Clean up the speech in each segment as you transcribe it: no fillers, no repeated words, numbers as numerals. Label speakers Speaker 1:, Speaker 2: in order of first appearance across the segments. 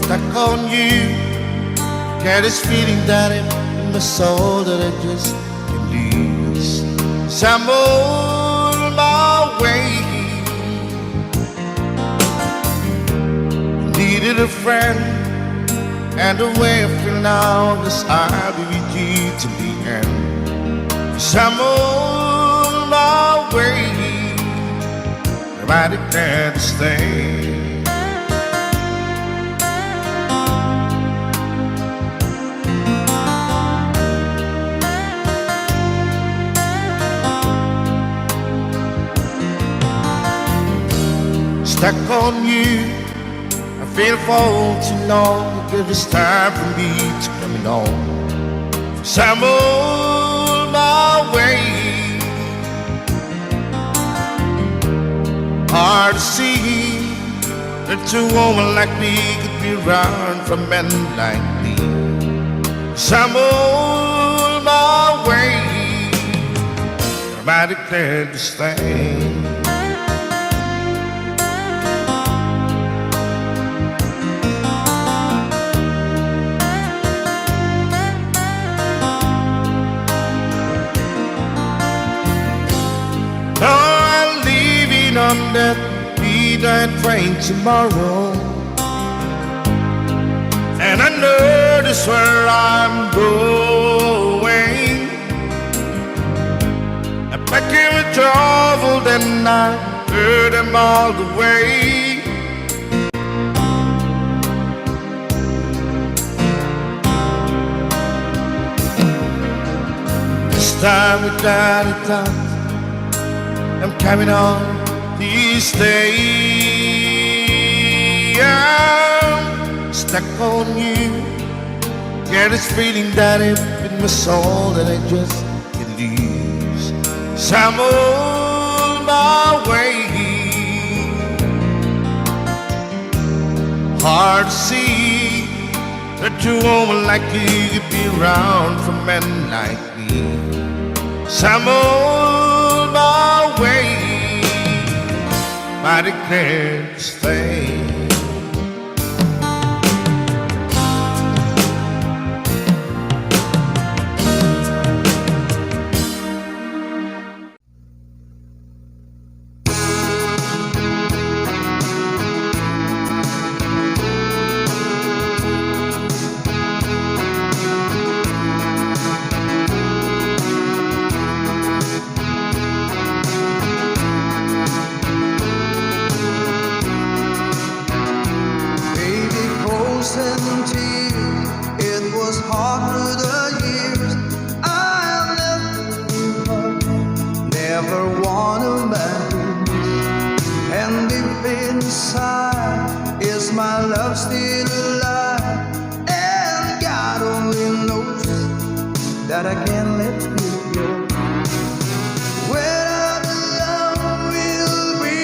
Speaker 1: stuck on you. Get this feeling that in my soul that I just can't lose. So I'm on my way. Needed a friend, and the way I feel now is I'll be with you to the end. So I'm on my way. Nobody can stay. Stuck on you, I feel for too long. Give it's time for me to come on. So I'm on my way. Hard to see that a woman like me could be around for men like me. So I'm on my way. I declare this thing. On that midnight train tomorrow, and I know that's where I'm going. I'm packing with trouble, then I heard them all the way. This time without a doubt, I'm coming on. These days I'm stuck on you. Get this feeling that in my soul that I just can't lose. So I'm on my way. Hard to see that a woman like you could be around for men like me. So I'm on my way. I declare to stay.
Speaker 2: It was hard through the years I left you, never wanted back. And deep inside, is my love still alive? And God only knows that I can't let you go. When our love will be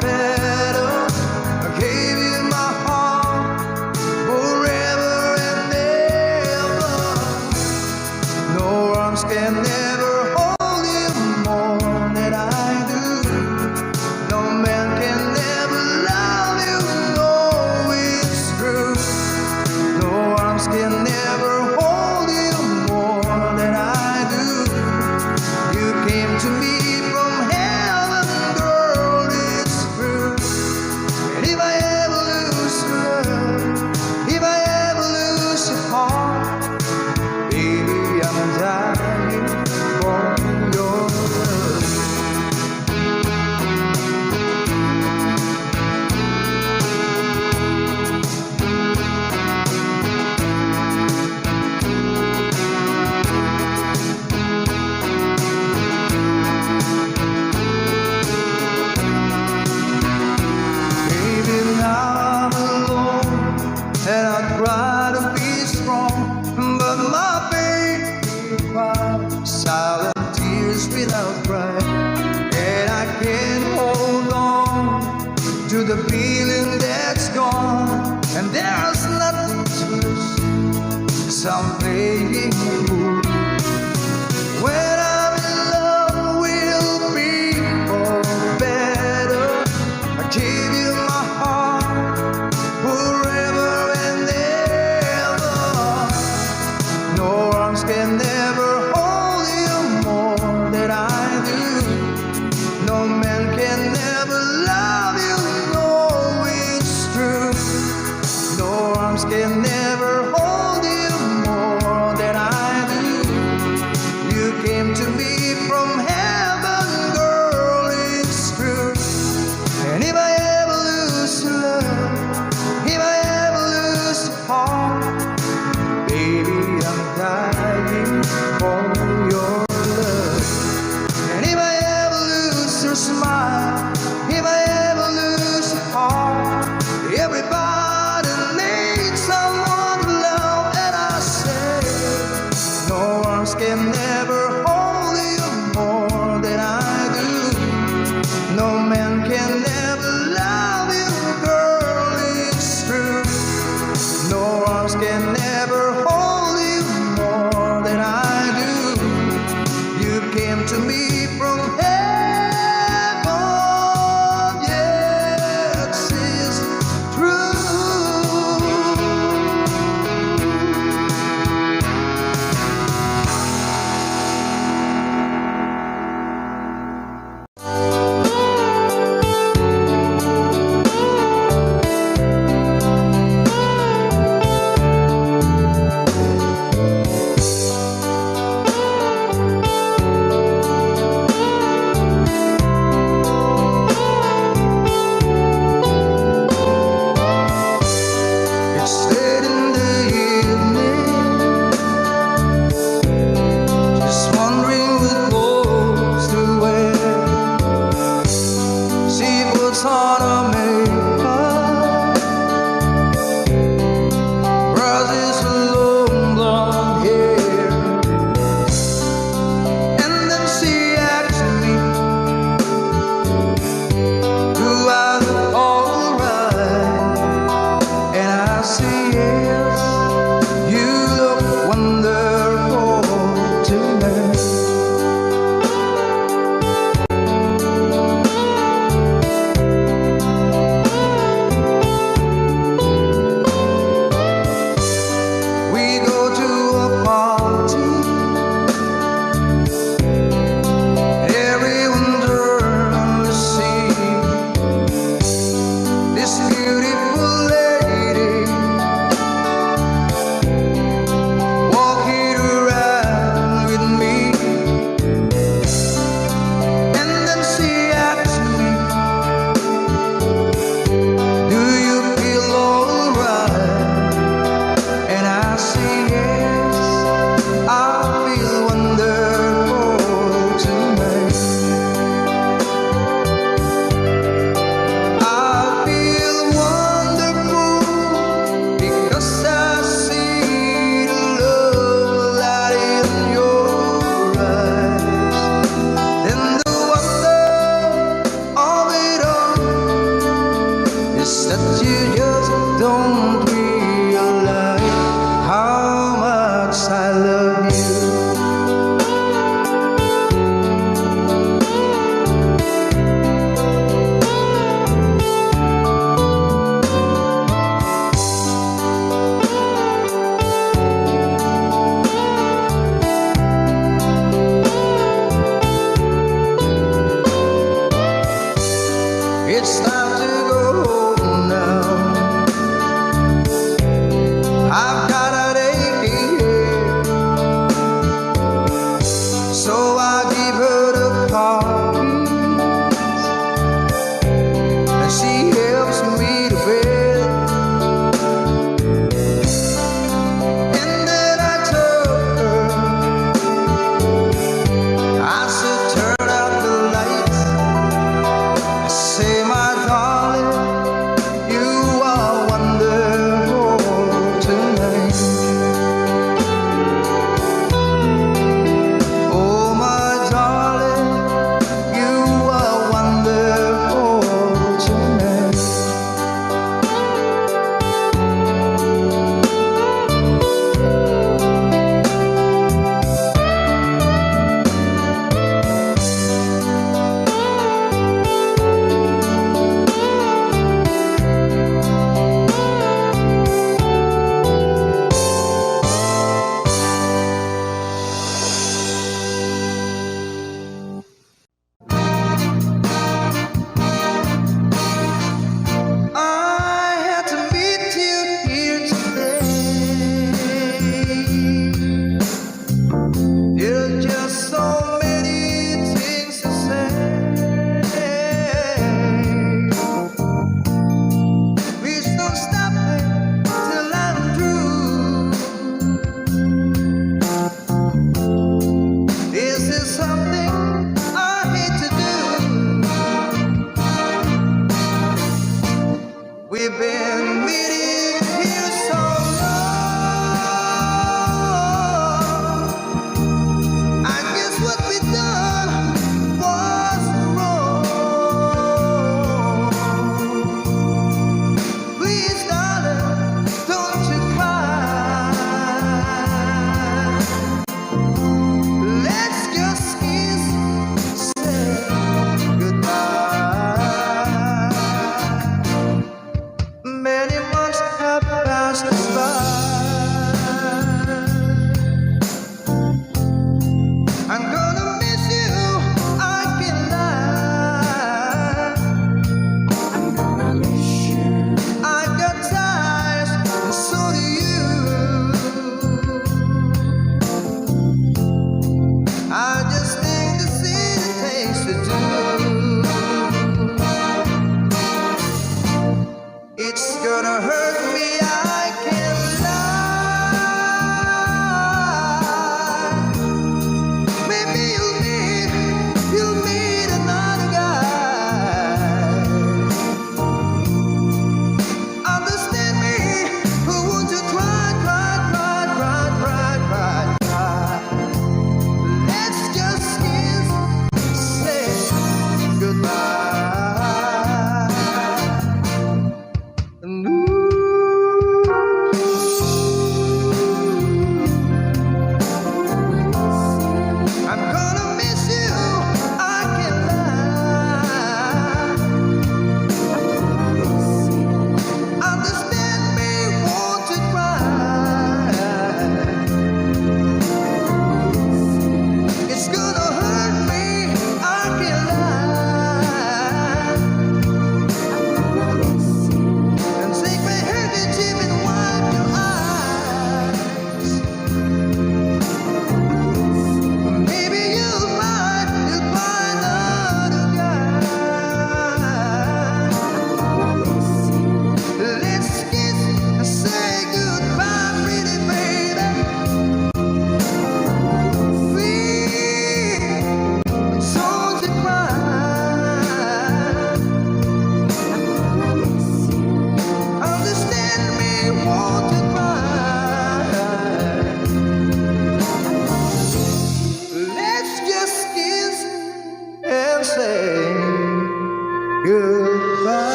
Speaker 2: better, I gave you my heart forever and ever. No arms can never hold you more than I do. No man can never love you, no, it's true. No arms can never hold you more than I do. You came to me from heaven, girl, it's true. And if I ever lose love, if I ever lose your heart, baby, I'm dying for your love. Baby, now I'm alone, and I try to be strong, but my baby cries silent tears without crying, and I can't hold on to the feeling that's gone, and there's nothing to lose, so I'm playing the fool. When I'm in love, we'll be for better. I gave you my heart forever. can never hold you more than I do. You came to me from heaven, girl, it's true. And if I ever lose your love, if I ever lose your heart, baby, I'm dying for your love. And if I ever lose your smile, if I ever lose your heart, everybody needs someone to love. And I say, no arms can never hold you more than I do. No man can never love you, girl, it's true. No arms can never hold you more than I do. You came to me from heaven, yes, it's true. It's late in the evening, just wondering what clothes to wear. She puts on her makeup, brushes her long blonde hair, and then she asks me, do I look alright? And I say yes, you look wonderful tonight. We go to a party, everyone's around to see this beautiful lady walking around with me. And then she asks me, do you feel alright? And I say yes, I feel wonderful tonight. I feel wonderful because I see the love light in your eyes. Then the wonder of it all is that you just don't realize how much I love you. It's time to go home now. We've been meeting here so long. I guess what we done was wrong. Please, darling, don't you cry. Let's just kiss, say goodbye. Many months have passed us by. I'm gonna miss you, I can lie. I'm gonna miss you. I got ties, and so do you. I just think the city takes to do. It's gonna hurt me, I can't lie. Maybe you'll meet another guy. Understand me, who won't you cry, cry, cry, cry, cry, cry, cry. Let's just kiss, say goodbye. And ooh,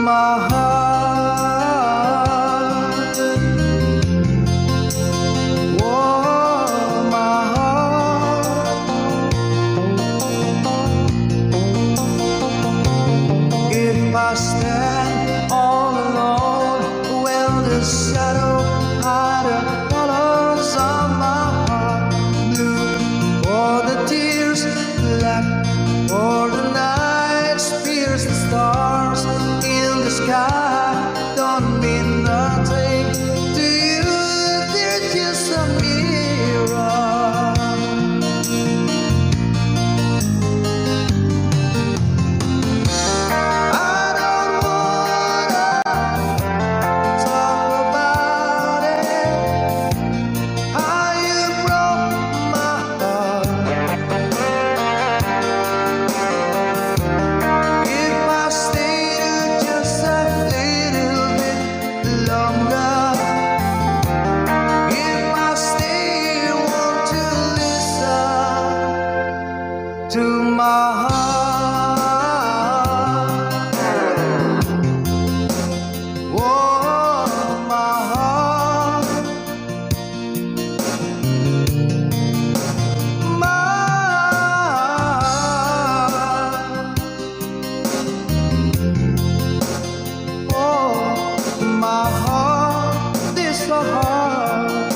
Speaker 2: my heart. Oh, my heart. If I stand all alone, will the shadow hide the colors of my heart? Blue for the tears, black for the nights, pierce the stars in the sky. Don't mean nothing to you, they're just a mirror. I don't wanna talk about it, how you broke my heart. If I stayed just a little bit longer, if I stay, won't you listen to my heart? Oh, my heart, my heart. Oh, my heart, this heart.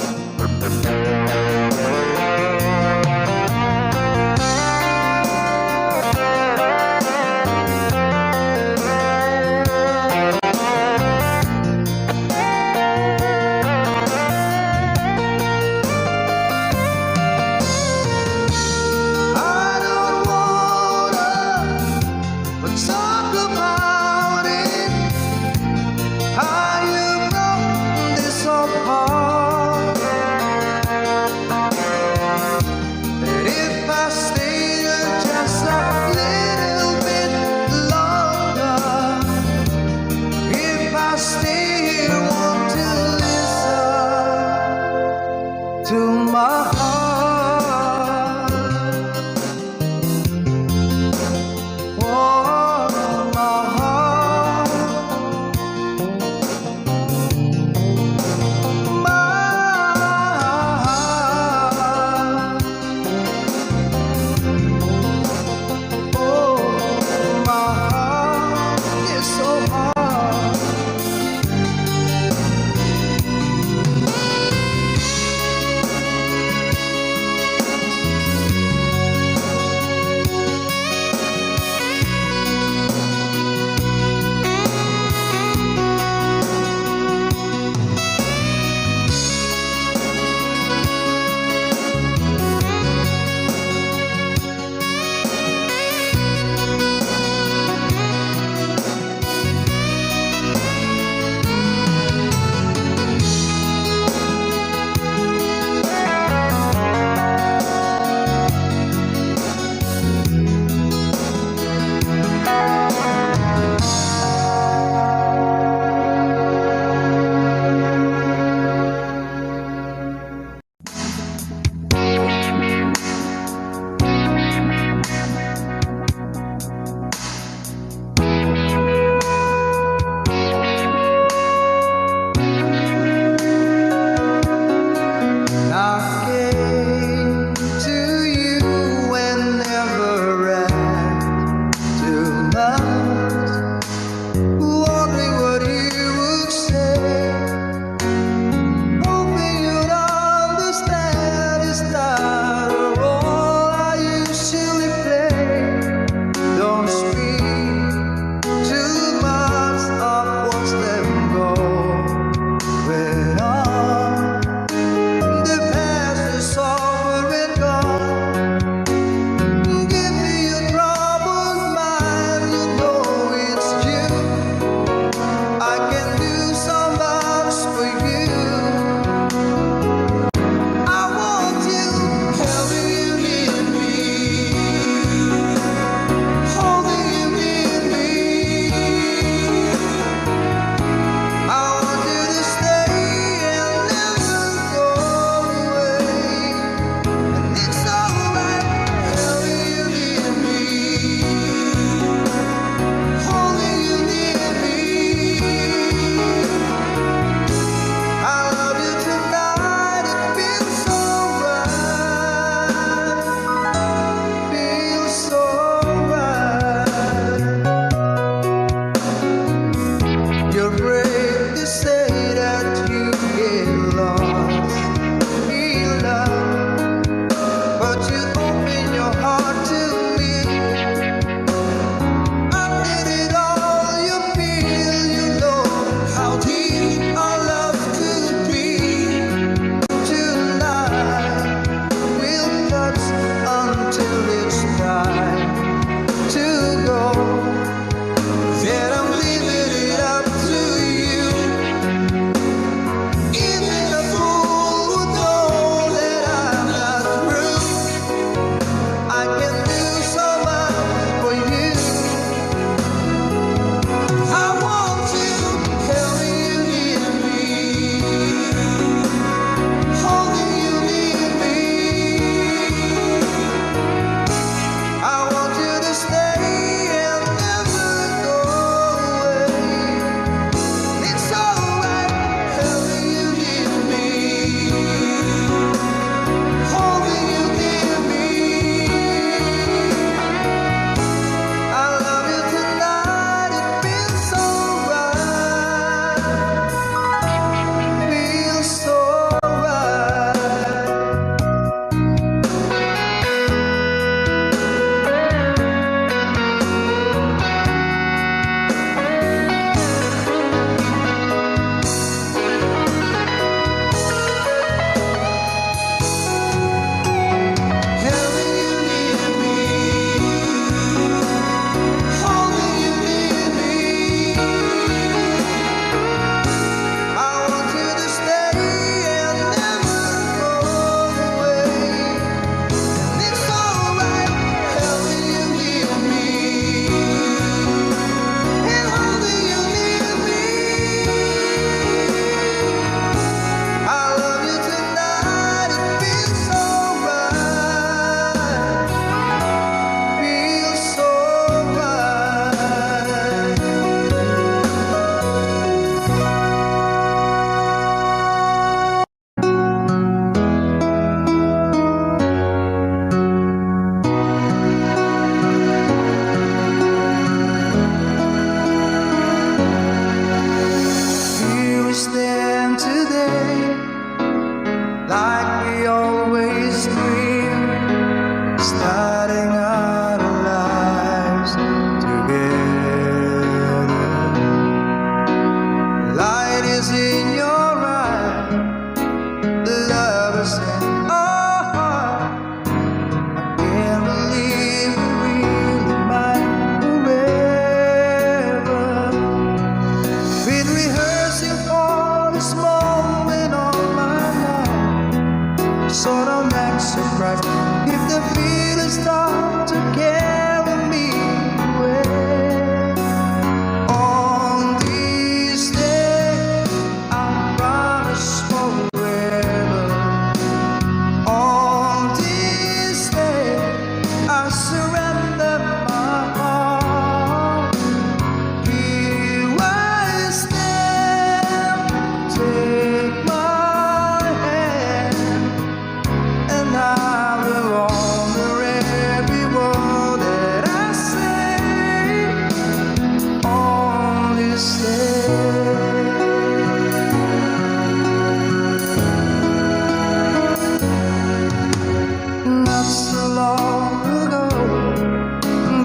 Speaker 2: so long ago.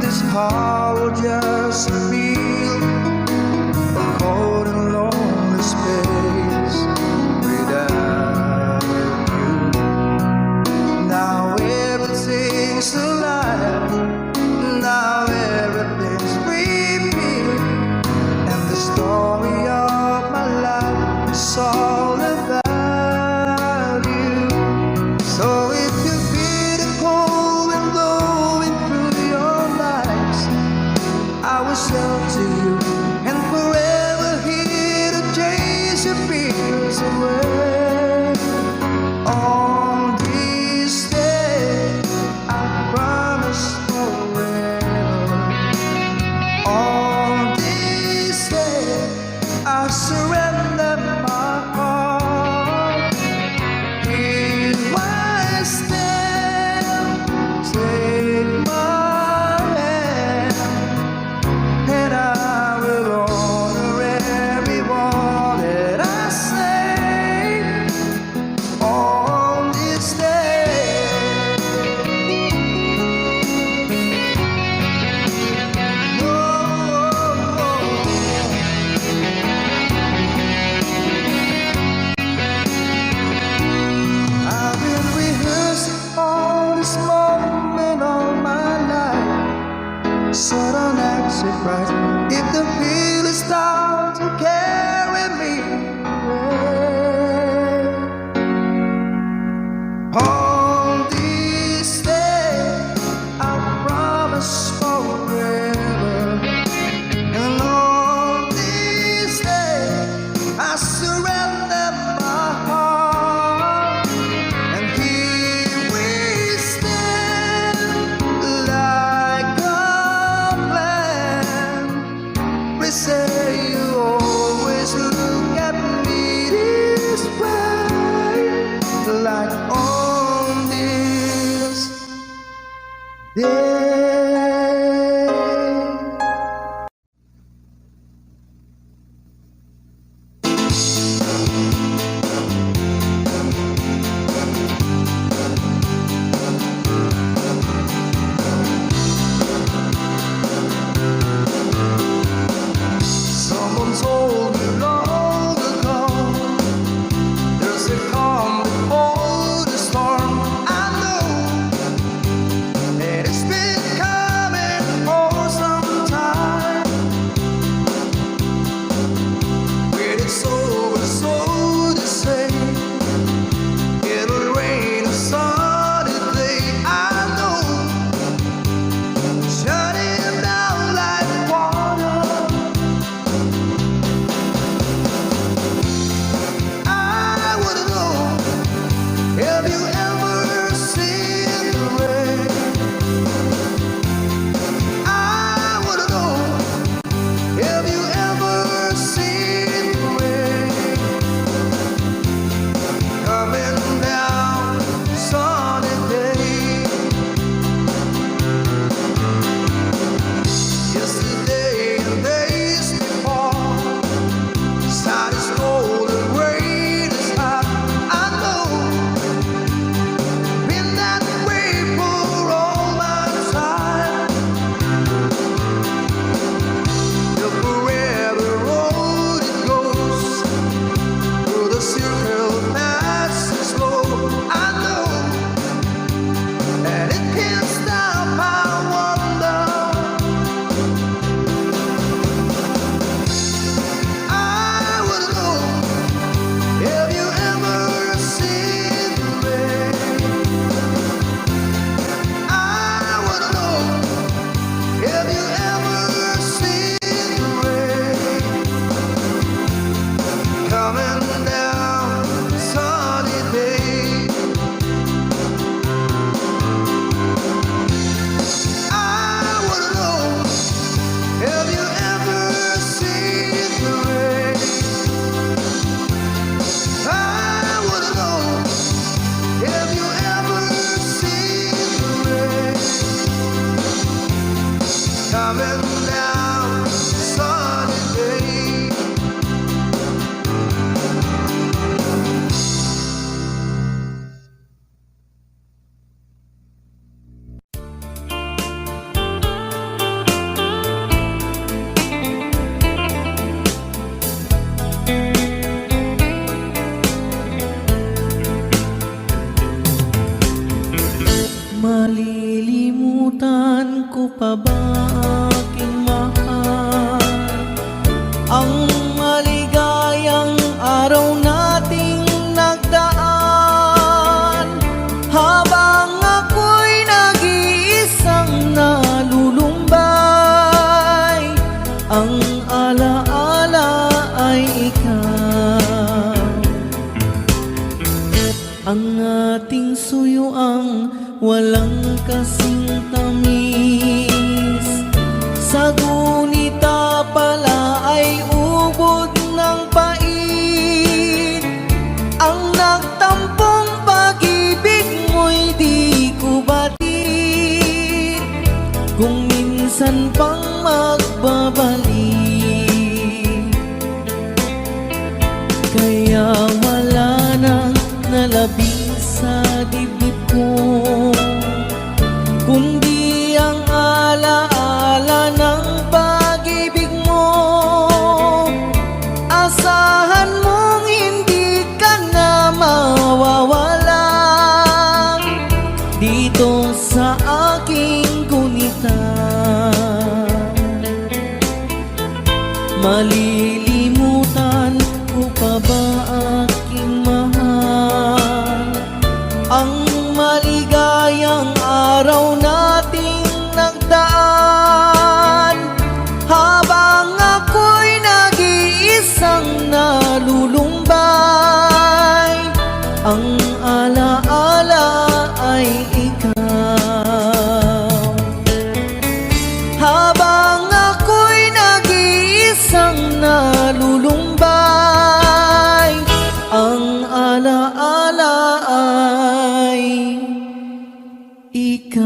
Speaker 2: This heart will just feel a cold and lonely space without you. Now everything's alive. Now everything's repeat, and the story of my life is all about you. So if you feel the cold wind blowing through your lies, I will shelter you and forever here to chase your fears away. On this day, I promise forever. On this day, I surrender my heart. Here I stand, take my hand, and I will honor every word that I say on this day. I've been rehearsing all this moment all my life, so don't act surprised if the feelings start to carry me away. On this day, I promise forever, and on this day, I surrender my heart, and here we stand like a plan. We say you always look at me this way, like on this day. Someone told me long ago, there's a calm before the storm. I know that it's been
Speaker 3: Malilimutan ko pa ba aking mahal ang maligayang araw nating nagdaan, habang ako'y nag-iisang nalulumbay, ang alaala ay ikaw. Ang ating suyuang walang kasing tamis, sa gunita pala ay ubod ng pait. Ang nagtampong pag-ibig mo'y di ko batid, kung minsan pang magbabalik. Kaya wala nang nalabing sa dibdib ko, kundi ang alaala ng pag-ibig mo. Asahan mong hindi ka na mawawala dito sa aking gunita. Malilimutan ko pa ba aking mahal ang maligayang araw nating nagdaan, habang ako'y nag-iisang nalulumbay, ang alaala ay ikaw. Habang ako'y nag-iisang nalulumbay, ang alaala ay ikaw.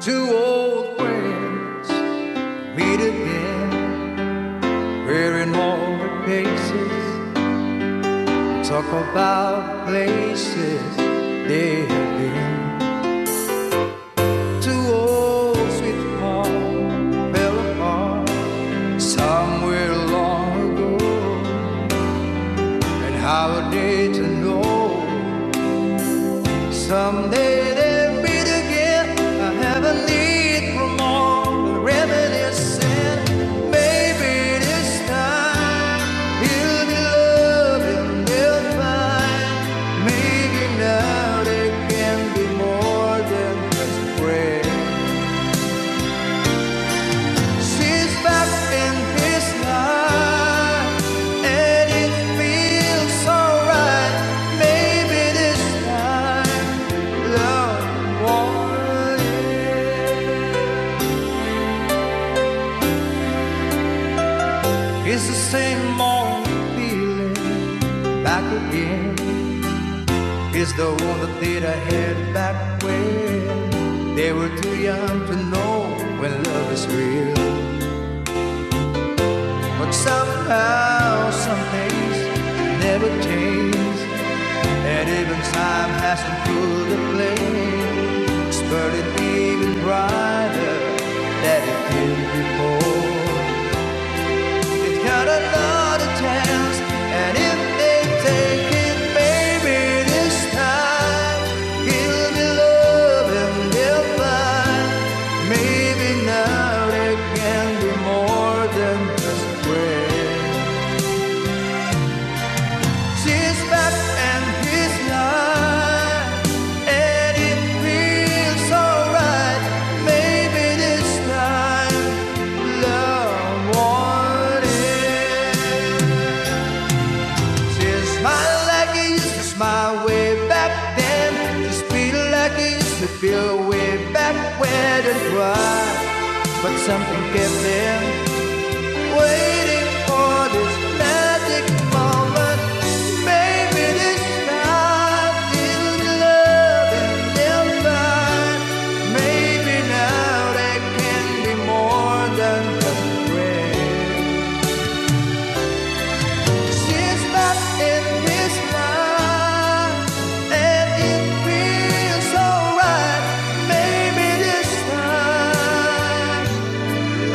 Speaker 2: two old friends meet again, wearing all the faces, talk about places they have been. Two old sweethearts fell apart somewhere long ago, and how are they to know someday they'll meet again? I have a need for more reminiscing. Maybe this time he'll be loving, they'll find. Maybe now they can be more than just a friend. She's back in his life, and it feels so right. Maybe this time love won't end. It's the same old feeling back again. It's the one that I had back when they were too young to know when love is real. But somehow some things never change, and even time hasn't pulled the flame. It's burning even brighter than it did before. It's got another chance, and if they take it, maybe this time he'll be loving, they'll find. Maybe now they can be more than just a friend. She's back in his life, and it feels so right. Maybe this time love won't end. She's smiling like he used to smile way back then. She's feeling like he used to feel way back when and cry. But something kept them waiting for this magic moment. Maybe this time he'll be loving, they'll find. Maybe now they can be more than just a friend. She's back in his life, and it feels so right. Maybe this time,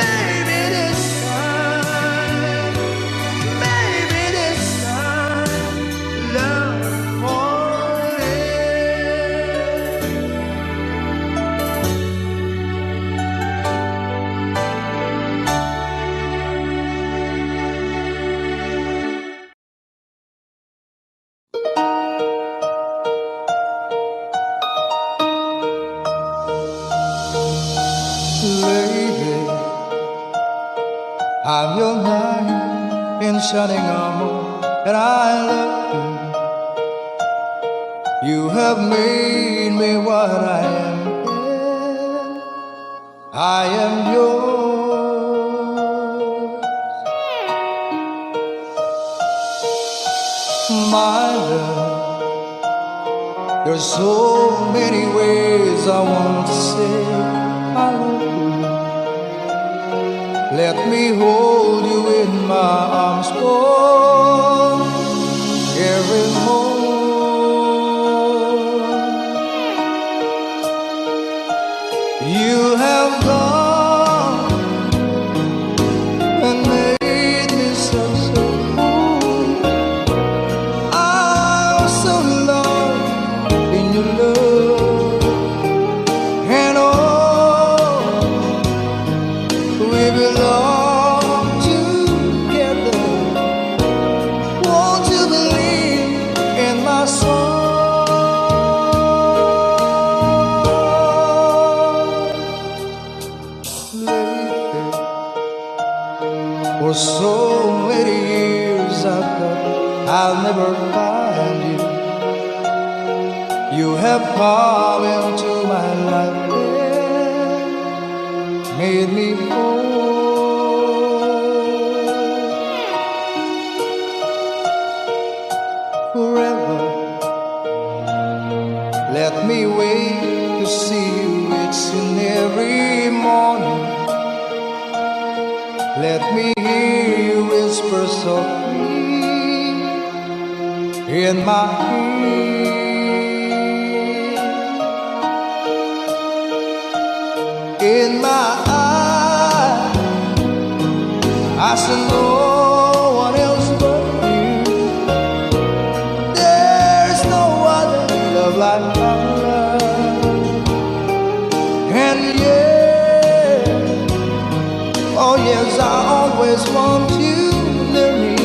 Speaker 2: maybe this time, maybe this time, love won't end. Lady, I'm your knight in shining armor, and I love you. You have made me what I am. I am yours, my love. There's so many ways I want to say I love you. Let me hold you in my arms for every moment. You have gone and made me so cool. I'm so lost in your love, and oh, we belong together. Won't you believe in my song? Lately, for so many years I thought I'll never find you. You have come into my life and made me whole. Forever, let me wait to see you. It's in every Let me hear you whisper softly in my ear. In my eyes, I see no one else but you. There's no other love like our love. And yeah, oh yes, I always want you near me.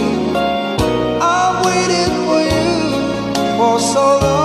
Speaker 2: I've waited for you for so long.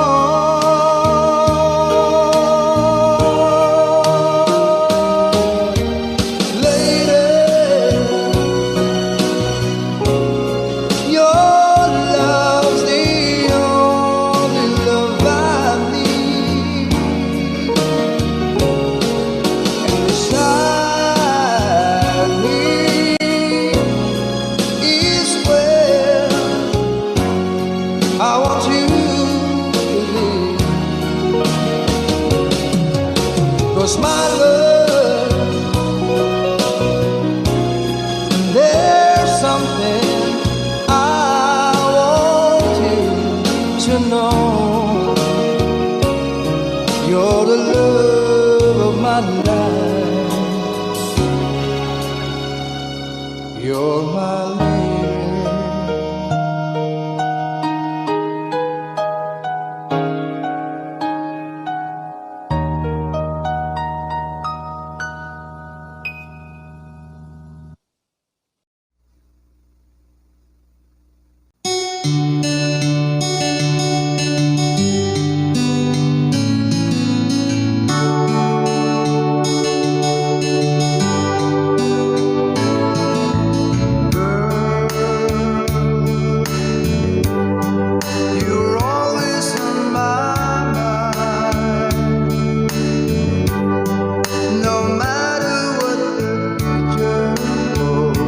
Speaker 2: I want you to live, 'cause my love, there's something I want you to know. You're the love of my life. You're my lady. You're always on my mind, no matter what the future holds.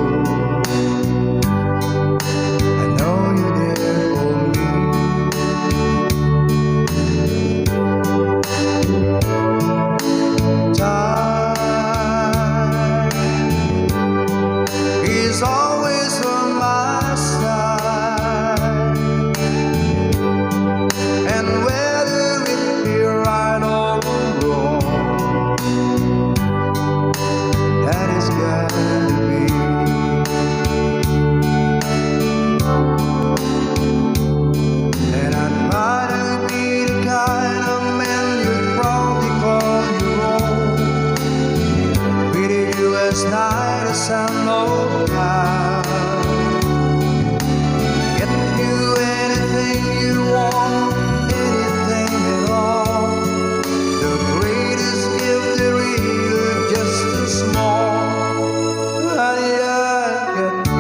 Speaker 2: I know you're there for me. Time is always on my side. And whether it be right or wrong, that is gotta be. And I'd rather be the kind of man you'd proudly call your own. Treated you as nice as I know how. Get you anything you want, anything at all. The greatest gift there is, just a small. Honey, I got you.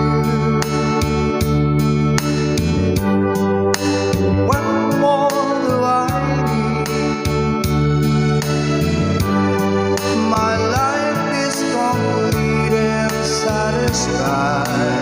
Speaker 2: What more do I need? My life is complete and satisfied.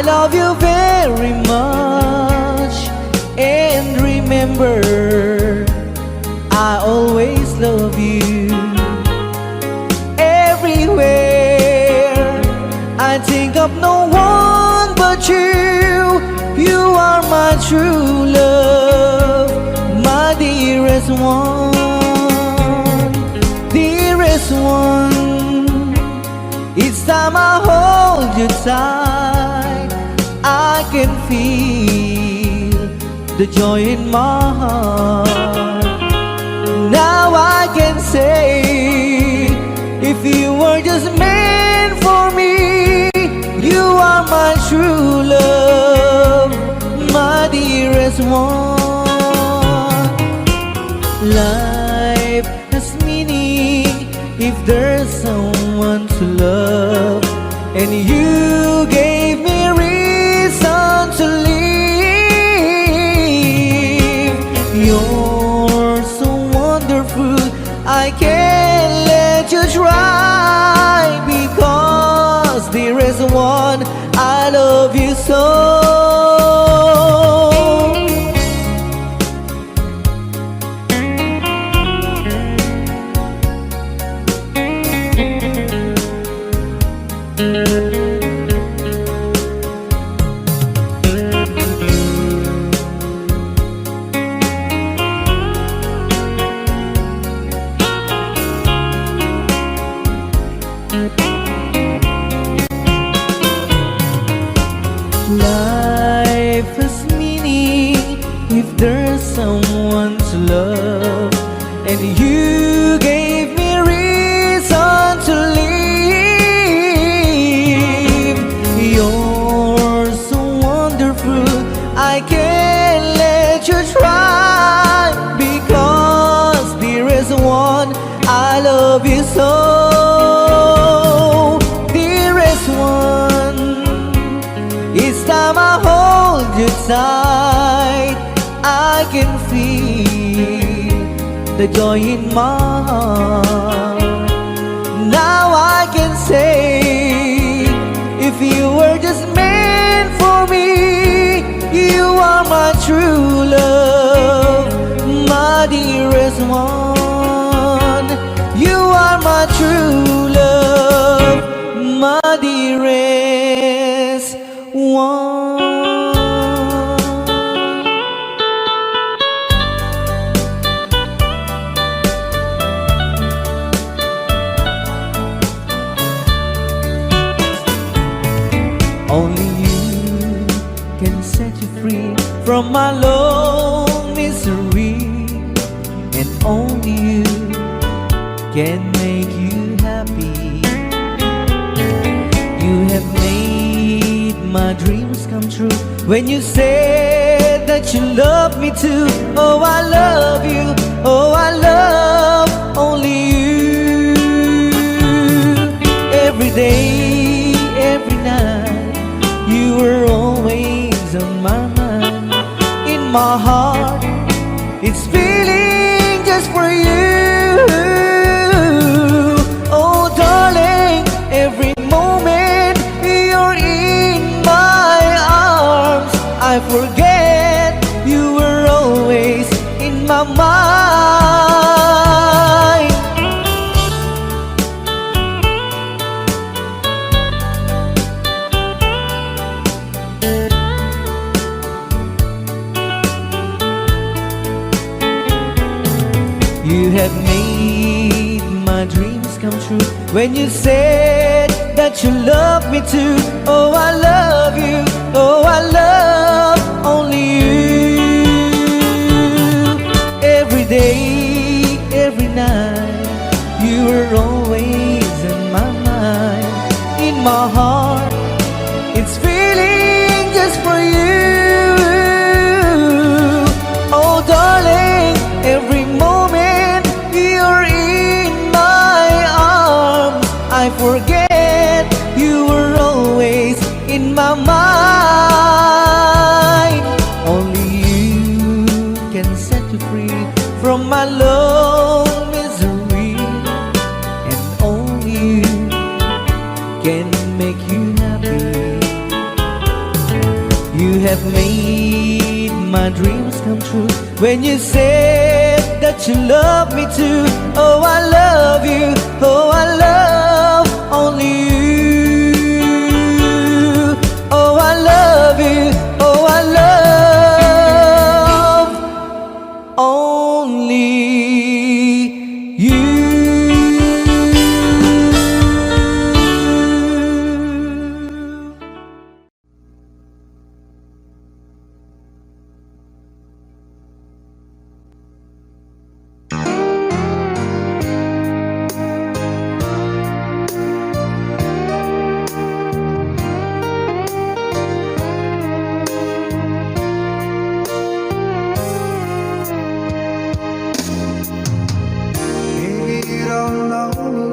Speaker 3: I love you very much. And remember, I always love you. Everywhere I think of no one but you. You are my true love, my dearest one, dearest one. Each time I hold you tight, I can feel the joy in my heart. Now I can say, if you were just meant for me, you are my true love, my dearest one. Life has meaning if there's someone to love, and you gave me reason to live. You're so wonderful, I can't let you try, because there is one, I love you so. Life has meaning if there's someone to love, and you gave me reason to live. You're so wonderful, I can't let you try, because there is one, I love you so. Dearest one, each time I hold you tight, I can feel the joy in my heart. Now I can say, if you were just meant for me, you are my true love, my dearest one. You are my true love, my dearest one. Only you can set you free from my long misery, and only you can make you happy. You have made my dreams come true when you said that you love me too. Oh, I love you. Oh, I love only you. Every day, every night, you were always on my mind. In my heart, it's feeling just for you. Oh, darling, every moment you're in my arms, I forget you were always in my mind. You have made my dreams come true when you said that you love me too. Oh, I love you. Oh, I love only you. Every day, every night, you were always in my mind. In my heart, it's feeling just for you. Oh, darling, every moment you're in my arms, I forget you were always in my mind. Only you can set you free from my long misery, and only you can make you happy. You have made my dreams come true when you said that you love me too. Oh, I love you. Oh, I love only you. Oh, I love you. Oh, I love only you.
Speaker 2: Maybe you don't know me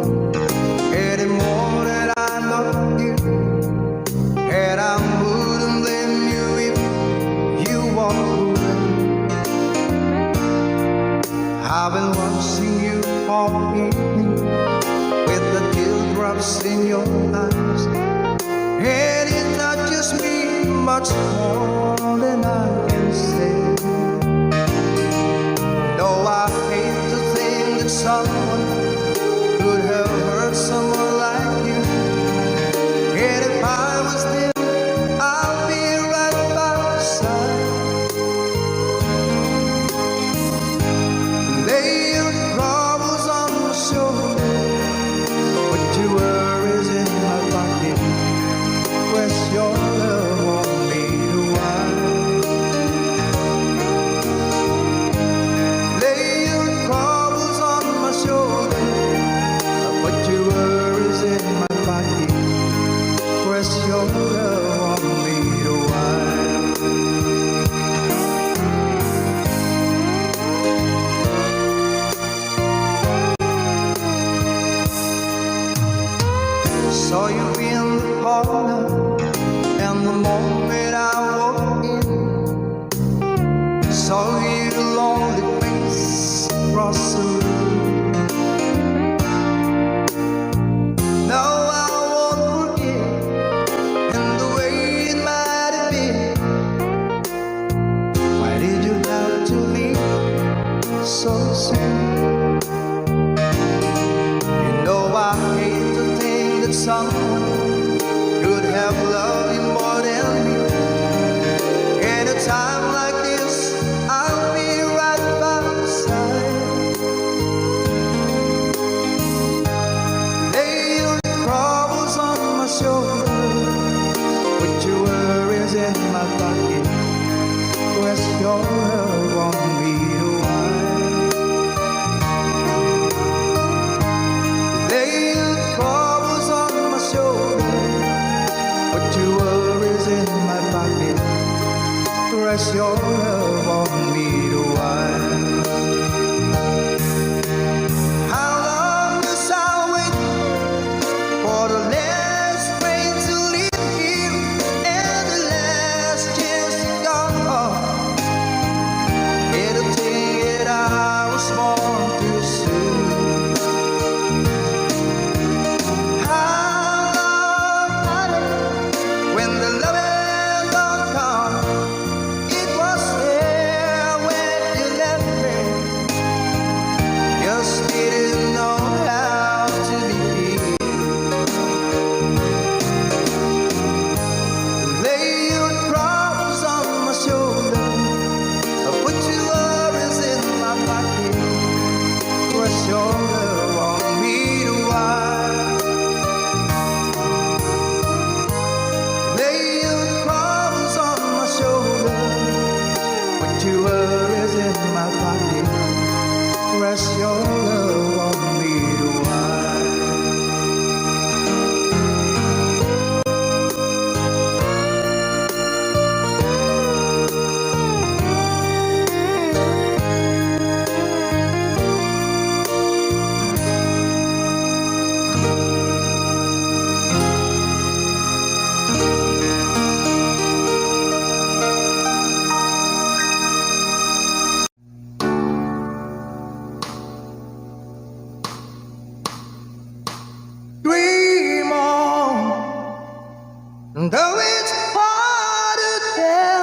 Speaker 2: any more than I know you, and I wouldn't blame you if you walked away. I've been watching you all evening with the teardrops in your eyes, and it touches me much more than I can say. No, I hate to think that someone could have hurt someone like you. And if I was there, I'll be right by your side. Lay your troubles on my shoulder, put your worries in my pocket, press your love on me to while. Lay your troubles on my shoulder, put your worries in my pocket, press your love on me to while. Saw you in the corner, and the moment I walked in, saw your lonely face across the room. Now I won't forget, and the way it might have been. Why did you have to leave so soon? You know I hate to think that someone could have loved you more than me. At a time like this, I'll be right by your side. Lay your troubles on my shoulder, put your worries in my pocket, press your love on me to while. Lay your troubles on my shoulder, put your worries in my pocket, press your love on me to while. How long must I wait for the last train to leave here and the last chance to go? It'll take it I was born too soon. How long, honey, when the loving don't come? It was there when you left me. Just didn't know how to begin. Lay your troubles on my shoulder, put your worries in my pocket, press your love on me to while. Lay your troubles on my shoulder, put your worries in my pocket, press your love on me to while. Dream on, though it's hard to tell.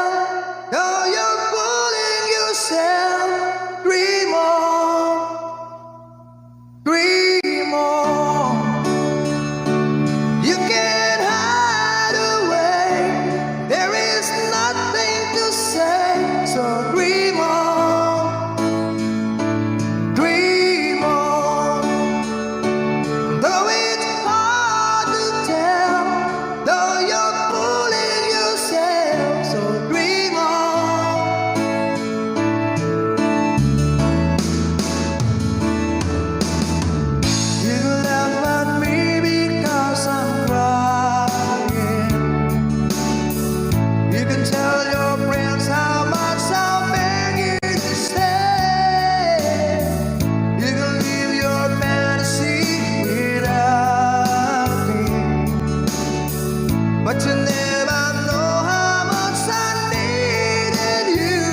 Speaker 2: but you never know how much I needed you.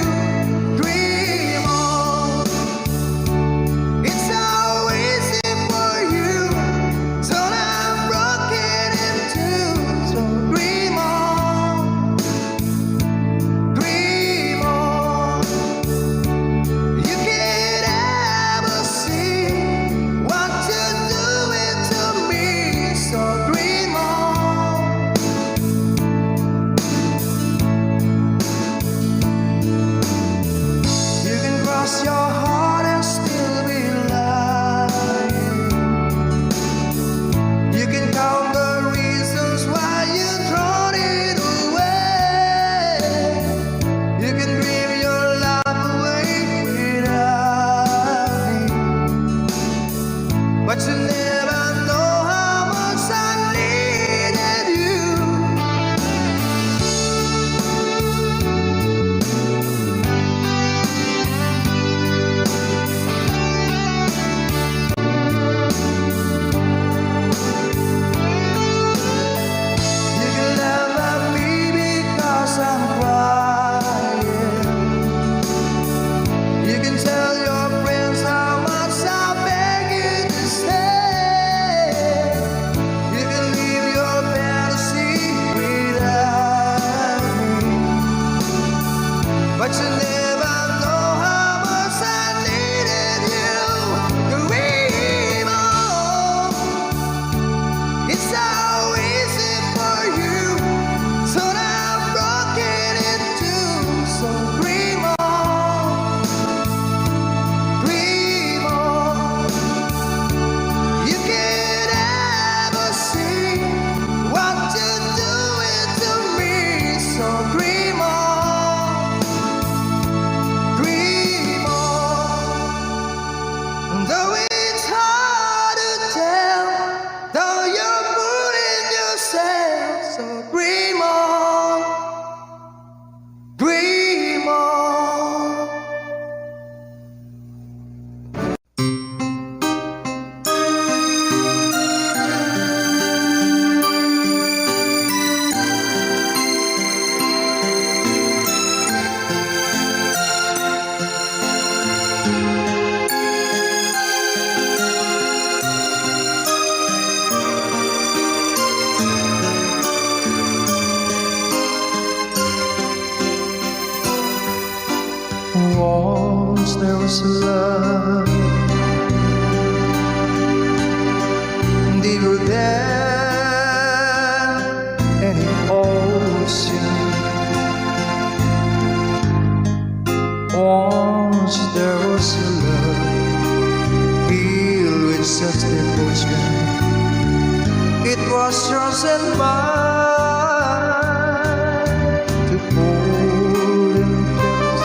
Speaker 2: Dream on. It's so easy for you, so I'm broken in two. So dream on, dream on. You can't ever see what you're doing to me. So dream on. You can cross your heart and still be lying. You can count the reasons why you thrown it away. You can dream your life away without me, but you never know how much I needed you. You can laugh at me because I'm crying. You can tell your friends how much I beg you to stay. You can leave your fantasy without me, but you never know how much I needed you. Dream on. It's so easy for you, so I'm broken in two. So dream on, dream on. You can't ever see what you're doing to me. So dream on, dream on. Though it's hard to tell, though you're fooling yourself. So dream on, dream on. Once there was a love deeper than any ocean. Once there was a love filled with such devotion. It was yours and mine to hold and kiss.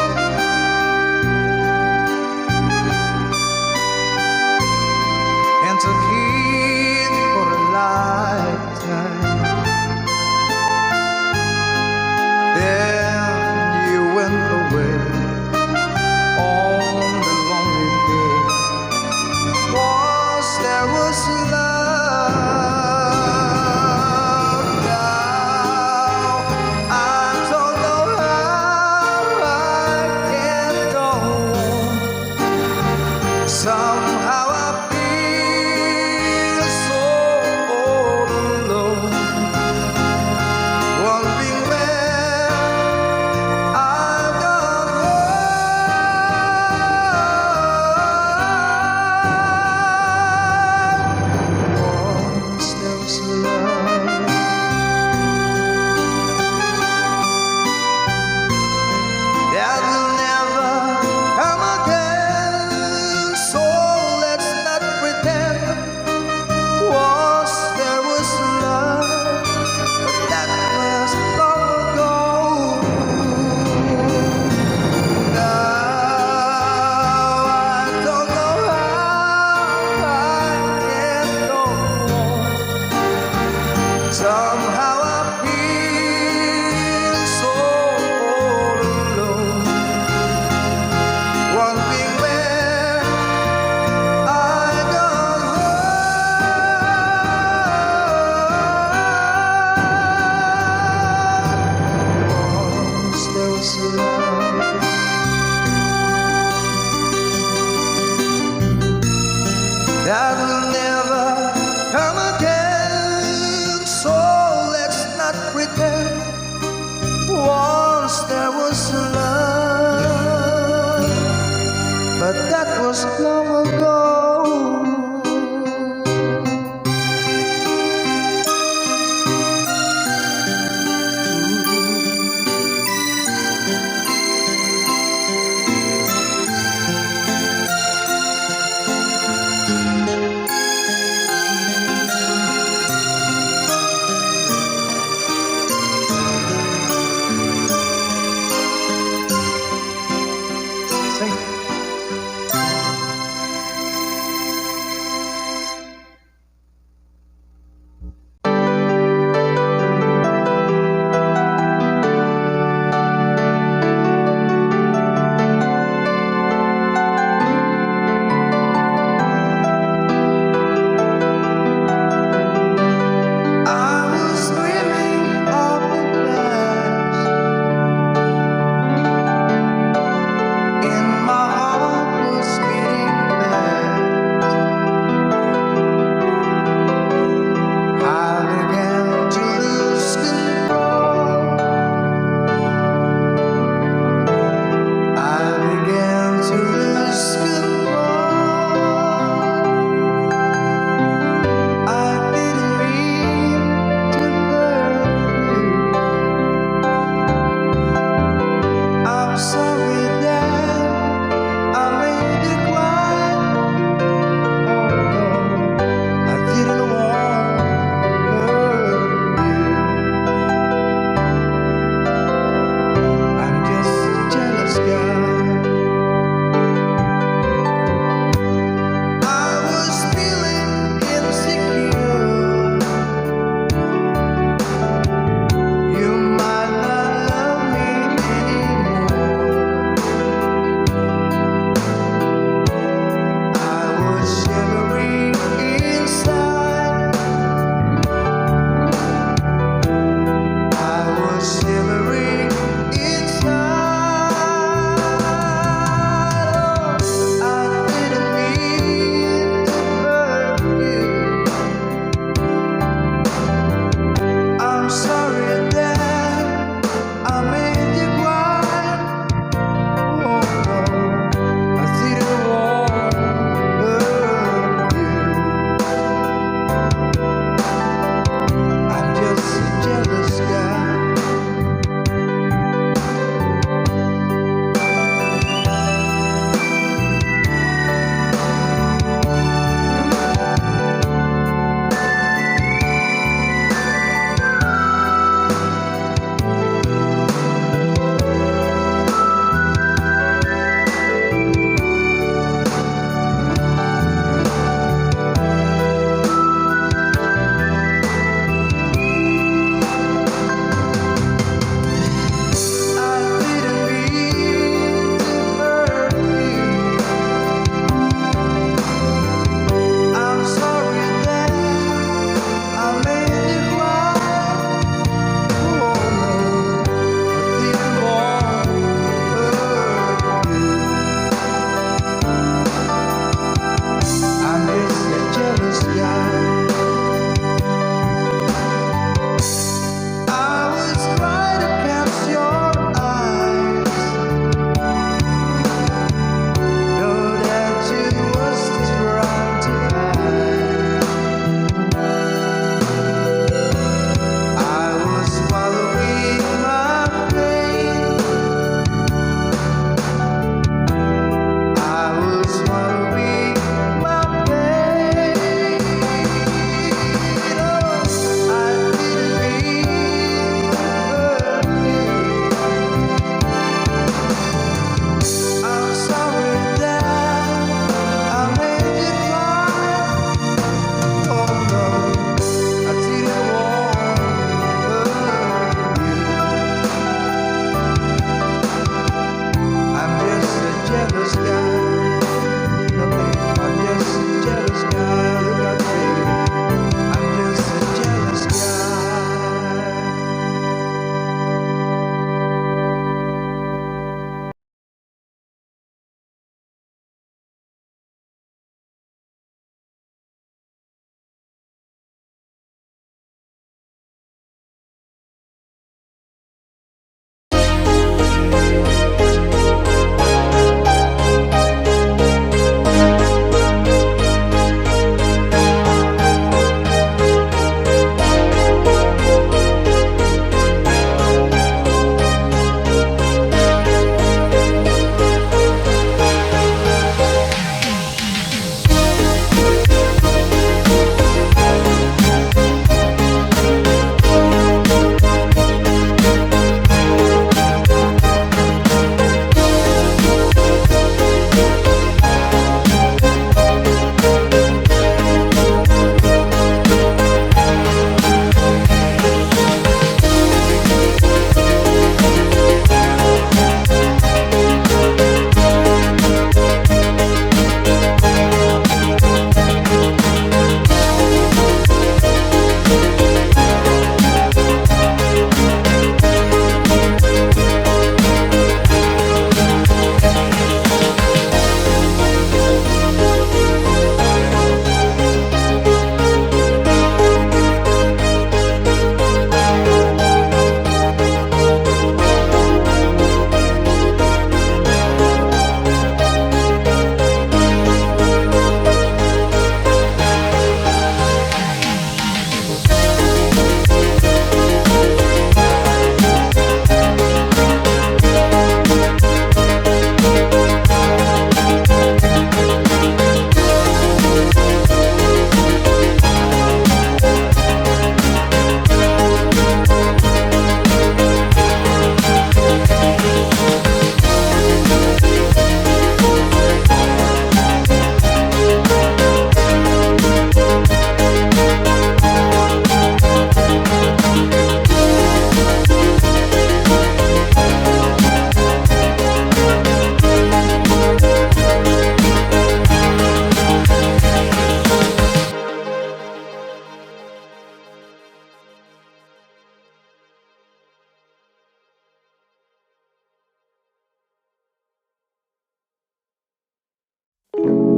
Speaker 2: once there was love, but that was long ago. Sing.
Speaker 3: you.